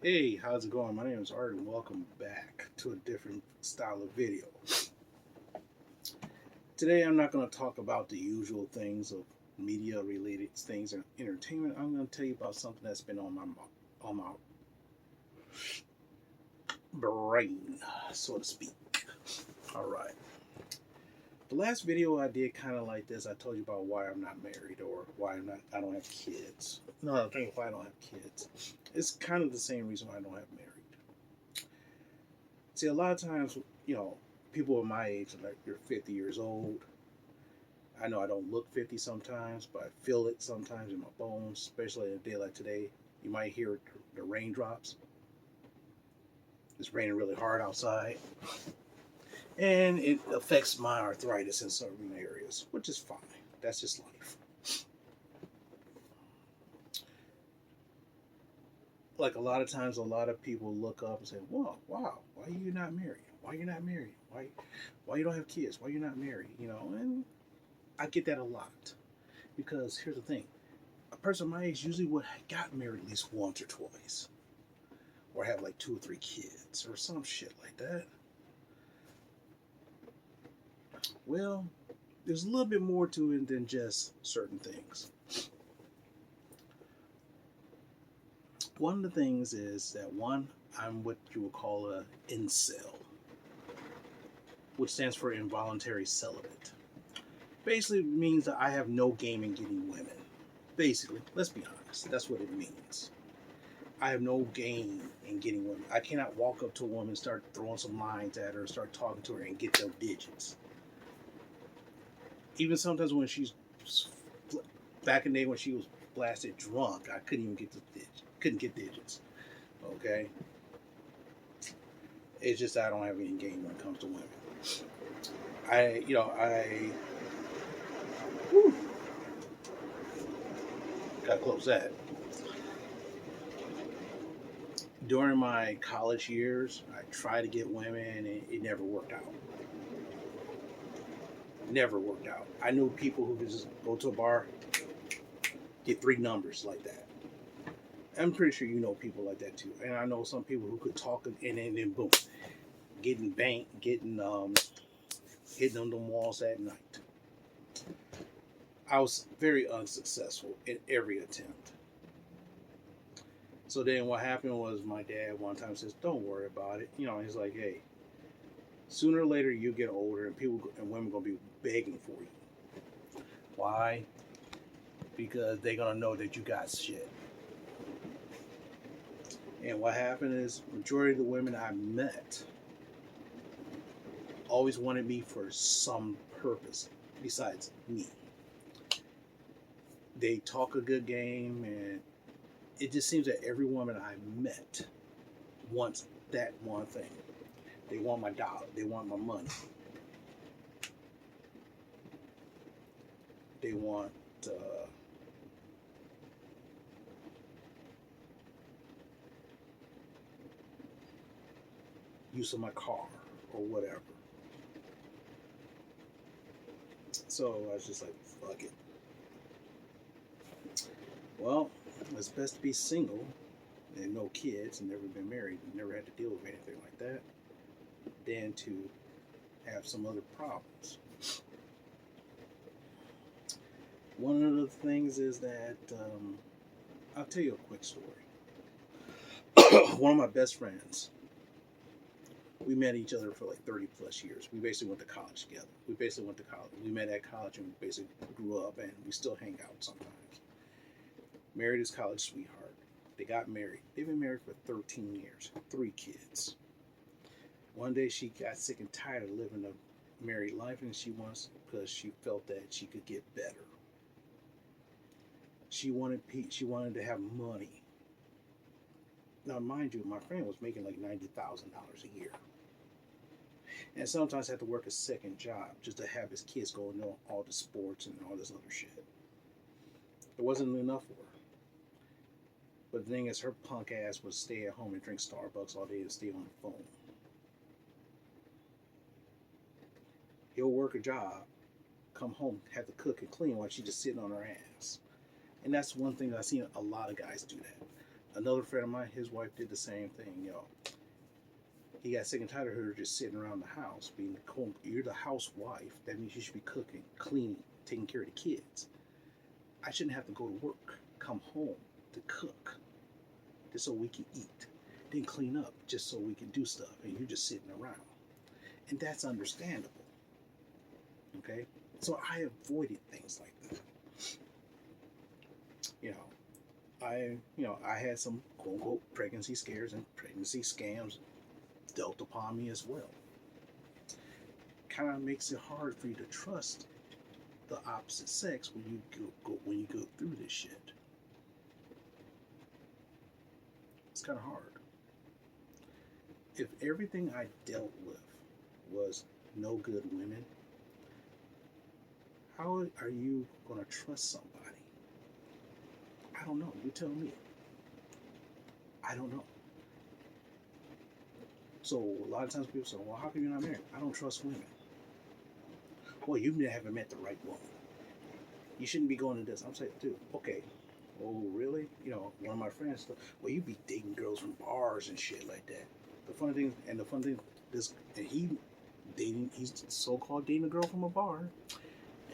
Hey, how's it going? My name is Art and welcome back to a different style of video. Today I'm not going to talk about the usual things of media related things and entertainment. I'm going to tell you about something that's been on my brain, so to speak. All right. The last video I did kind of like this. I told you about why I'm not married or why I don't have kids. No, I'm thinking why I don't have kids. It's kind of the same reason why I don't have married. See, a lot of times, people of my age, like you're 50 years old. I know I don't look 50 sometimes, but I feel it sometimes in my bones, especially in a day like today. You might hear the raindrops. It's raining really hard outside. And it affects my arthritis in certain areas, which is fine. That's just life. Like a lot of times, a lot of people look up and say, "Whoa, wow, why are you not married? Why are you not married? Why you don't have kids? Why you're not married?" And I get that a lot because here's the thing: a person my age usually would have got married at least once or twice, or have like 2 or 3 kids, or some shit like that. Well, there's a little bit more to it than just certain things. One of the things is that one, I'm what you would call a incel, which stands for involuntary celibate. Basically means that I have no game in getting women. Basically, let's be honest, that's what it means. I have no game in getting women. I cannot walk up to a woman and start throwing some lines at her, start talking to her, and get their digits. Even sometimes when she's back in the day when she was blasted drunk, I couldn't even get the digits. Couldn't get digits. Okay, it's just I don't have any game when it comes to women. Whew, gotta close that. During my college years, I tried to get women, and it never worked out. Never worked out. I knew people who could just go to a bar, get 3 numbers like that. I'm pretty sure you know people like that too. And I know some people who could talk and then boom, getting banked, getting hitting on the walls at night. I was very unsuccessful in every attempt. So then what happened was my dad one time says, "Don't worry about it." He's like, "Hey, sooner or later you get older and people and women gonna be begging for you. Why? Because they're gonna know that you got shit." And what happened is majority of the women I met always wanted me for some purpose besides me. They talk a good game, and it just seems that every woman I met wants that one thing. They want my dollar. They want my money. They want use of my car or whatever. So I was just like, fuck it. Well, it's best to be single and no kids and never been married and never had to deal with anything like that than to have some other problems. One of the things is that I'll tell you a quick story. One of my best friends, we met each other for like 30 plus years. We basically went to college together. We met at college and we basically grew up and we still hang out sometimes. Married his college sweetheart. They got married. They've been married for 13 years, 3 kids. One day she got sick and tired of living a married life and because she felt that she could get better. She wanted to have money. Now, mind you, my friend was making like $90,000 a year. And sometimes had to work a second job just to have his kids go and know all the sports and all this other shit. It wasn't enough for her. But the thing is, her punk ass would stay at home and drink Starbucks all day and stay on the phone. He'll work a job, come home, have to cook and clean while she's just sitting on her ass. And that's one thing that I've seen a lot of guys do that. Another friend of mine, his wife did the same thing. He got sick and tired of her just sitting around the house being you're the housewife. That means you should be cooking, cleaning, taking care of the kids. I shouldn't have to go to work, come home to cook, just so we can eat, then clean up, just so we can do stuff, and you're just sitting around. And that's understandable. Okay? So I avoided things like that. I had some quote unquote pregnancy scares and pregnancy scams dealt upon me as well. Kind of makes it hard for you to trust the opposite sex when you go through this shit. It's kind of hard. If everything I dealt with was no good women, how are you going to trust somebody? I don't know. You tell me. I don't know. So a lot of times people say, well, how come you're not married? I don't trust women. Well, you haven't met the right woman. You shouldn't be going to this. I'm saying, dude, okay. Oh, really? One of my friends, well, you be dating girls from bars and shit like that. The funny thing, he's so-called dating a girl from a bar.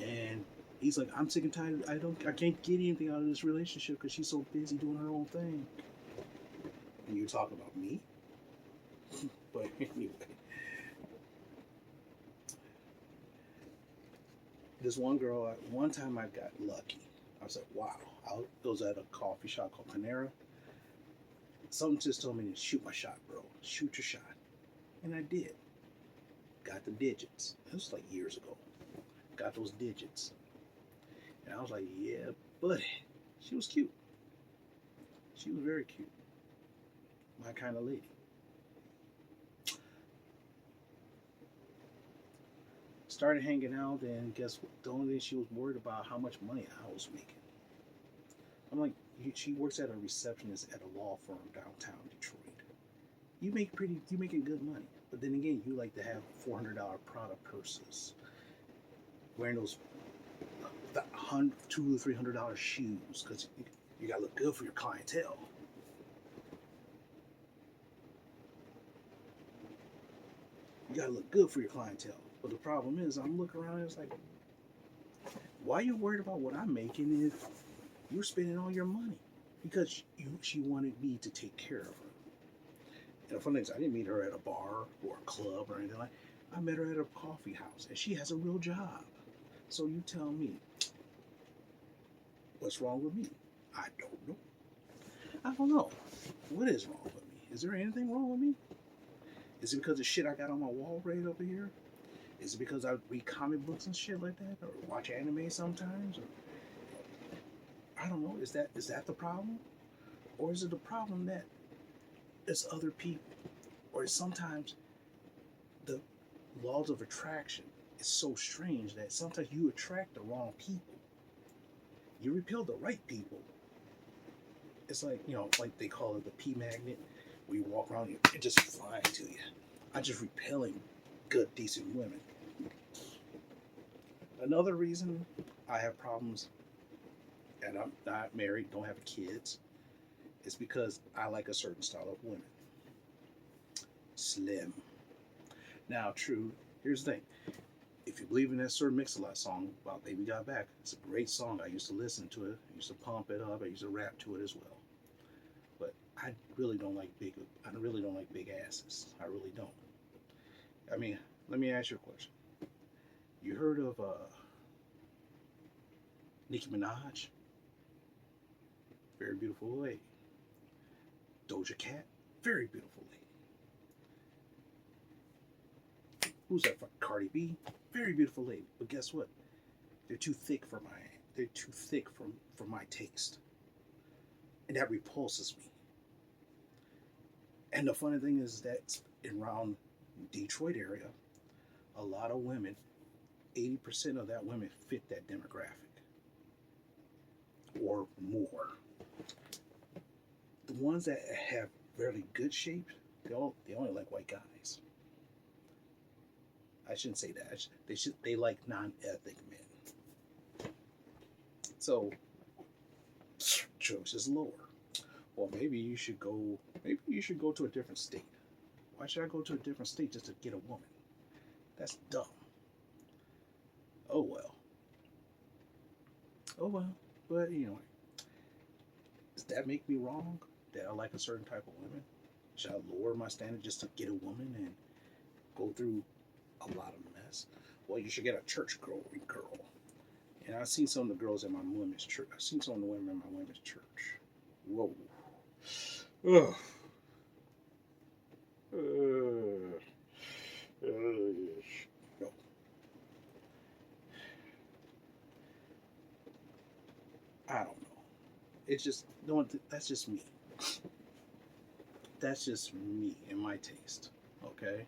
And he's like, I'm sick and tired. I can't get anything out of this relationship because she's so busy doing her own thing. And you're talking about me? But anyway. This one girl, one time I got lucky. I was like, wow. I was at a coffee shop called Panera. Something just told me to shoot my shot, bro. Shoot your shot. And I did. Got the digits. It was like years ago. Got those digits. And I was like, yeah, buddy. She was cute. She was very cute. My kind of lady. Started hanging out, and guess what? The only thing she was worried about how much money I was making. I'm like, she works at a receptionist at a law firm downtown Detroit. You making good money, but then again, you like to have $400 Prada purses, wearing those $200 to $300 shoes because you gotta look good for your clientele. You gotta look good for your clientele. But the problem is, I'm looking around and it's like, why are you worried about what I'm making if you're spending all your money? Because she wanted me to take care of her. And the funny thing is, I didn't meet her at a bar or a club or anything like that. I met her at a coffee house, and she has a real job. So you tell me, what's wrong with me? I don't know. I don't know. What is wrong with me? Is there anything wrong with me? Is it because of shit I got on my wall right over here? Is it because I read comic books and shit like that, or watch anime sometimes? Or, I don't know. Is that the problem, or is it the problem that it's other people, or sometimes the laws of attraction is so strange that sometimes you attract the wrong people. You repel the right people. It's like like they call it the P magnet, where you walk around and it just flying to you. I'm just repelling good, decent women. Another reason I have problems and I'm not married, don't have kids, is because I like a certain style of women. Slim. Now, true, here's the thing. If you believe in that Sir Mix-a-Lot song about Baby Got Back, it's a great song. I used to listen to it. I used to pump it up. I used to rap to it as well. But I really don't like big asses. I really don't. I mean, let me ask you a question. You heard of Nicki Minaj? Very beautiful lady. Doja Cat? Very beautiful lady. Who's that? Cardi B? Very beautiful lady. But guess what? They're too thick for my taste. And that repulses me. And the funny thing is that around Detroit area, a lot of women, 80% of that women fit that demographic or more. The ones that have very good shape, they only like white guys. I shouldn't say that. They like non-ethnic men. So choice is lower. well, maybe you should go. Maybe you should go to a different state. Why should I go to a different state just to get a woman? That's dumb. Oh well. Oh well. But anyway, does that make me wrong? That I like a certain type of women? Should I lower my standard just to get a woman and go through a lot of mess? Well, you should get a church girl. And I've seen some of the girls in my women's church. I've seen some of the women in my women's church. Whoa. Ugh. No. I don't know. It's just no. That's just me. That's just me and my taste. Okay.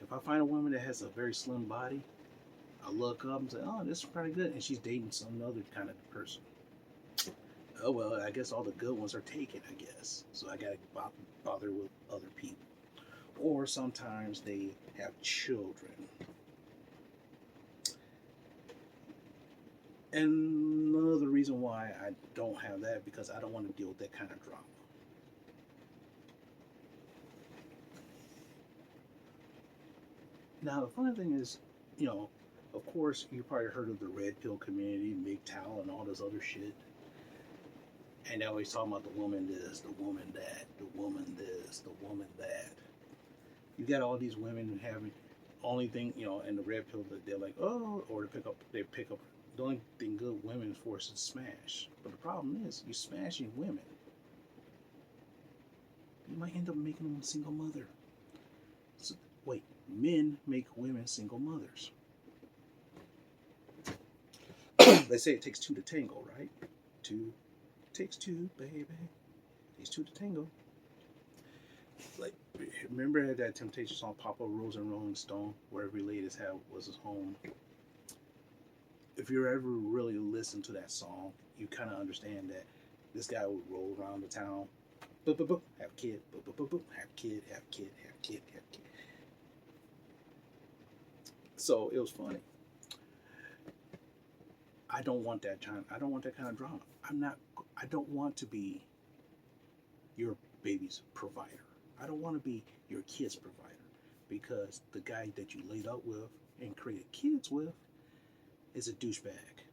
If I find a woman that has a very slim body, I look up and say, "Oh, this is pretty good," and she's dating some other kind of person. Oh well, I guess all the good ones are taken. I guess so. I gotta bother with other people, or sometimes they have children. And another reason why I don't have that because I don't want to deal with that kind of drama. Now the funny thing is, of course, you probably heard of the red pill community, MGTOW, and all this other shit. And they always talk about the woman this, the woman that, the woman this, the woman that. You got all these women having only thing, and the red pill that they're like, oh, or they pick up. The only thing good women is forced to smash. But the problem is, you're smashing women. You might end up making them a single mother. So, wait, men make women single mothers. They say it takes two to tango, right? Two takes two, baby. Takes two to tango. Like, remember that Temptation song, Papa Rose and Rolling Stone, where every lady's house was his home? If you ever really listen to that song, you kind of understand that this guy would roll around the town, boop, boop, boop, have a kid, boop, boop, boop, boop, have a kid, have a kid, have a kid, have a kid. So it was funny. I don't want that kind. I don't want that kind of drama. I don't want to be your baby's provider. I don't want to be your kid's provider because the guy that you laid up with and created kids with is a douchebag.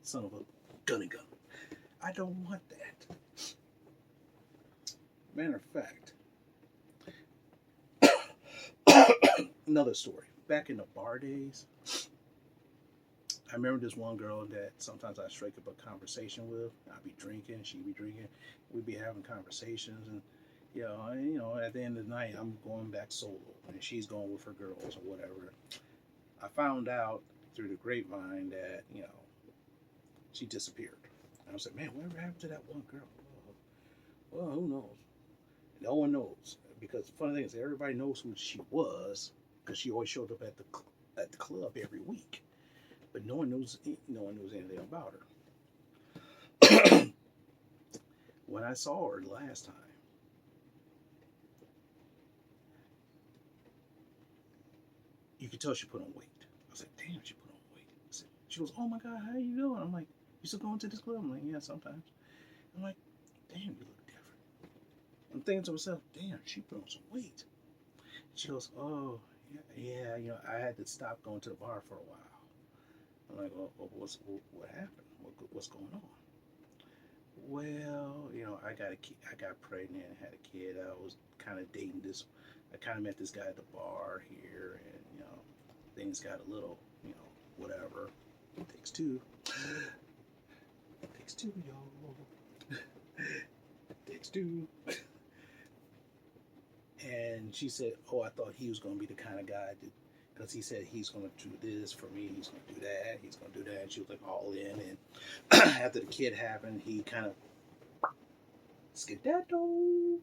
Son of a gunny gun. I don't want that. Matter of fact, another story. Back in the bar days, I remember this one girl that sometimes I strike up a conversation with. I'd be drinking, she'd be drinking. We'd be having conversations, and at the end of the night, I'm going back solo, and she's going with her girls or whatever. I found out through the grapevine that she disappeared. And I was like, man, whatever happened to that one girl? Well, who knows? No one knows because the funny thing is, everybody knows who she was because she always showed up at the club every week. But no one knows anything about her. When I saw her last time, you could tell she put on weight. I was like, damn, she put on weight. She goes, oh my God, how you doing? I'm like, you still going to this club? I'm like, yeah, sometimes. I'm like, damn, you look different. I'm thinking to myself, damn, she put on some weight. She goes, oh, yeah, I had to stop going to the bar for a while. I'm like, well, what happened? What's going on? Well, I got pregnant and had a kid. I was kind of dating this. I kind of met this guy at the bar here, and things got a little, whatever. It takes two. It takes two, y'all. It takes two. And she said, oh, I thought he was going to be the kind of guy that, because he said he's going to do this for me, he's going to do that, he's going to do that. And she was like all in. And after the kid happened, he kind of skedaddle.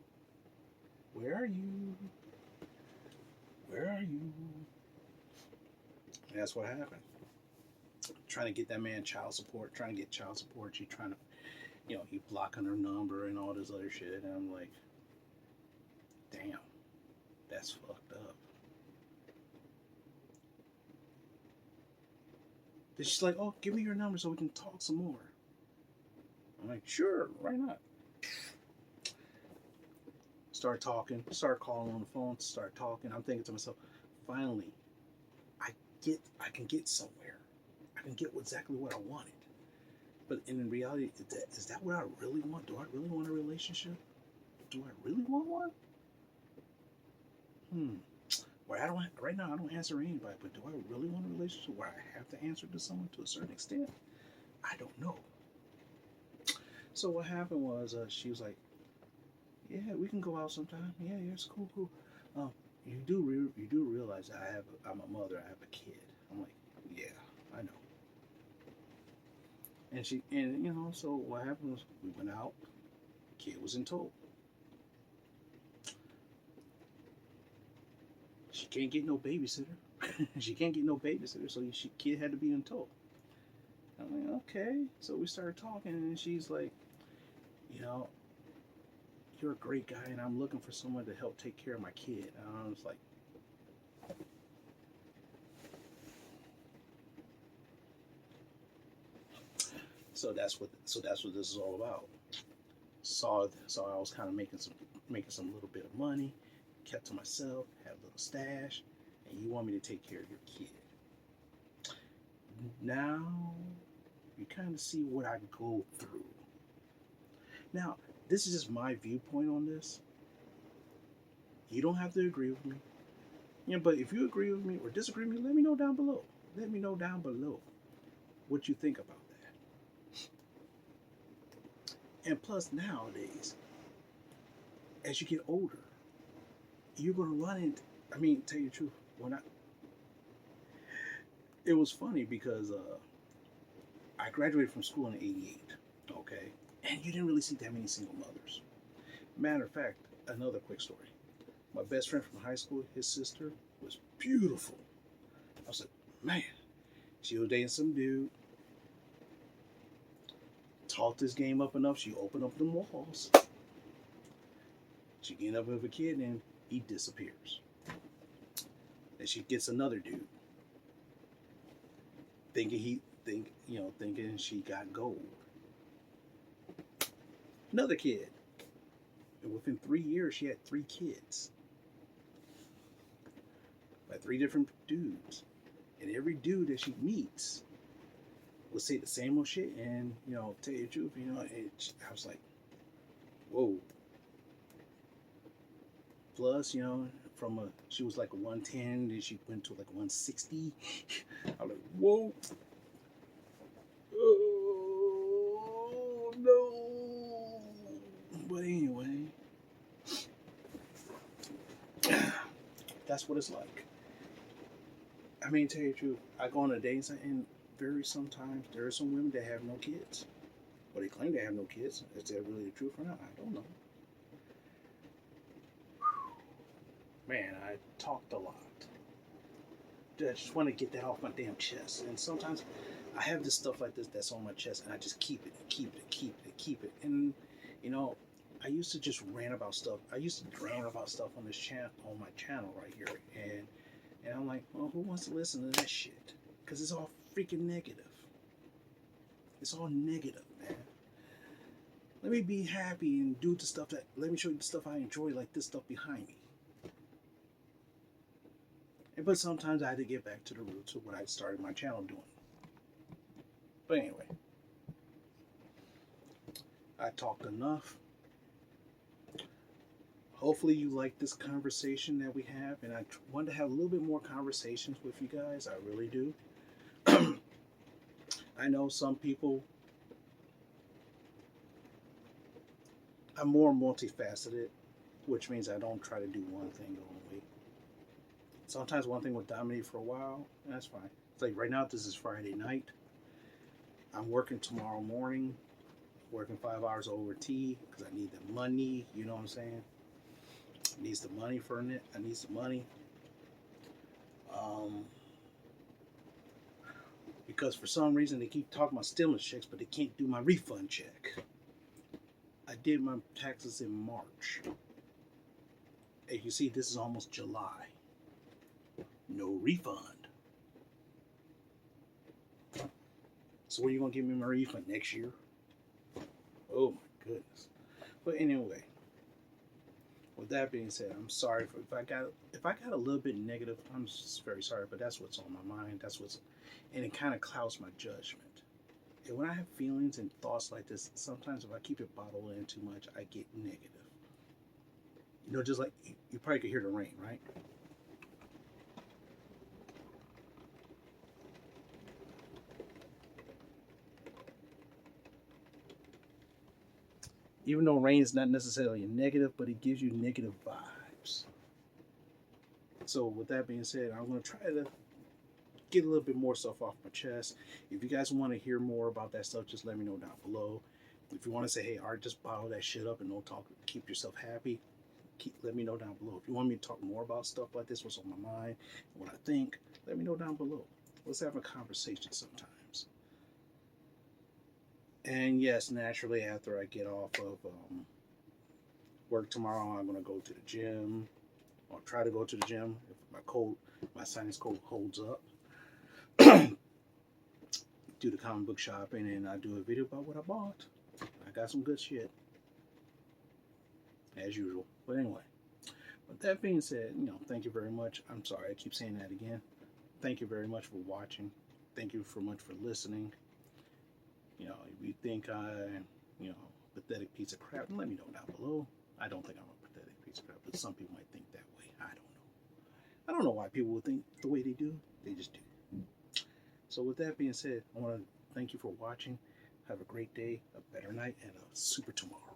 Where are you? Where are you? And that's what happened. Trying to get that man child support, She trying to, he blocking her number and all this other shit. And I'm like, damn, that's fucked up. Then she's like, oh, give me your number so we can talk some more. I'm like, sure, why not? Start talking, start calling on the phone, start talking. I'm thinking to myself, finally, I can get somewhere. I can get exactly what I wanted. But in reality, is that what I really want? Do I really want a relationship? Do I really want one? Hmm. Well, I don't right now. I don't answer anybody. But do I really want a relationship where I have to answer to someone to a certain extent? I don't know. So what happened was, she was like, "Yeah, we can go out sometime. Yeah, yeah, it's cool, cool. You do realize I'm a mother. I have a kid." I'm like, "Yeah, I know." And so what happened was we went out. Kid was in tow. She can't get no babysitter. She can't get no babysitter, so kid had to be in tow. I'm like, okay. So we started talking, and she's like, you know, you're a great guy, and I'm looking for someone to help take care of my kid. And I was like, so that's what this is all about. Saw I was kind of making some little bit of money, kept to myself, had a little stash, and you want me to take care of your kid. Now you kind of see what I go through. Now, this is just my viewpoint on this. You don't have to agree with me. But if you agree with me or disagree with me, let me know down below. Let me know down below what you think about that. And plus, nowadays, as you get older, you're gonna run into. I mean, tell you the truth, when I it was funny because I graduated from school in '88. Okay, and you didn't really see that many single mothers. Matter of fact, another quick story. My best friend from high school, his sister was beautiful. I was like, man, she was dating some dude. Taught this game up enough. She opened up them walls. She get up with a kid and he disappears. Then she gets another dude, thinking she got gold. Another kid. And within 3 years, she had 3 kids by 3 different dudes. And every dude that she meets will say the same old shit. And tell you the truth, I was like, whoa. Plus, she was like a 110, then she went to like 160. I was like, whoa. Oh no. But anyway, that's what it's like. I mean, tell you the truth, I go on a date and sometimes there are some women that have no kids. But they claim they have no kids. Is that really the truth or not? I don't know. Man, I talked a lot. I just want to get that off my damn chest. And sometimes I have this stuff like this that's on my chest, and I just keep it, keep it, keep it, keep it. And I used to just rant about stuff. I used to rant about stuff on my channel right here, and I'm like, well, who wants to listen to that shit? Because it's all freaking negative. It's all negative, man. Let me be happy and do the stuff let me show you the stuff I enjoy, like this stuff behind me. But sometimes I had to get back to the roots of what I started my channel doing. But anyway, I talked enough. Hopefully you like this conversation that we have, and I want to have a little bit more conversations with you guys. I really do. I know some people. I'm more multifaceted, which means I don't try to do one thing only. Sometimes one thing will dominate for a while, and that's fine. It's like right now, this is Friday night. I'm working tomorrow morning, working 5 hours over tea because I need the money. You know what I'm saying? I need the money for it. I need some money. Because for some reason they keep talking about stimulus checks, but they can't do my refund check. I did my taxes in March. As you see, this is almost July. No refund. So when are you gonna give me my refund next year? Oh my goodness. But anyway, with that being said, I'm sorry for if I got a little bit negative. I'm just very sorry, but that's what's on my mind. That's what's, and it kind of clouds my judgment. And when I have feelings and thoughts like this, sometimes if I keep it bottled in too much, I get negative. You know, just like you probably could hear the rain, right? Even though rain is not necessarily a negative, but it gives you negative vibes. So with that being said, I'm going to try to get a little bit more stuff off my chest. If you guys want to hear more about that stuff, just let me know down below. If you want to say, hey, Art, just bottle that shit up and don't talk, keep yourself happy, let me know down below. If you want me to talk more about stuff like this, what's on my mind, what I think, let me know down below. Let's have a conversation sometimes. And yes, naturally, after I get off of work tomorrow, I'm going to go to the gym, or try to go to the gym if my sinus cold holds up. Do the comic book shopping, and I do a video about what I bought. I got some good shit, as usual. But anyway, with that being said, thank you very much. I'm sorry, I keep saying that again. Thank you very much for watching. Thank you so much for listening. If you think I'm, pathetic piece of crap, let me know down below. I don't think I'm a pathetic piece of crap, but some people might think that way. I don't know. I don't know why people would think the way they do. They just do. So with that being said, I want to thank you for watching. Have a great day, a better night, and a super tomorrow.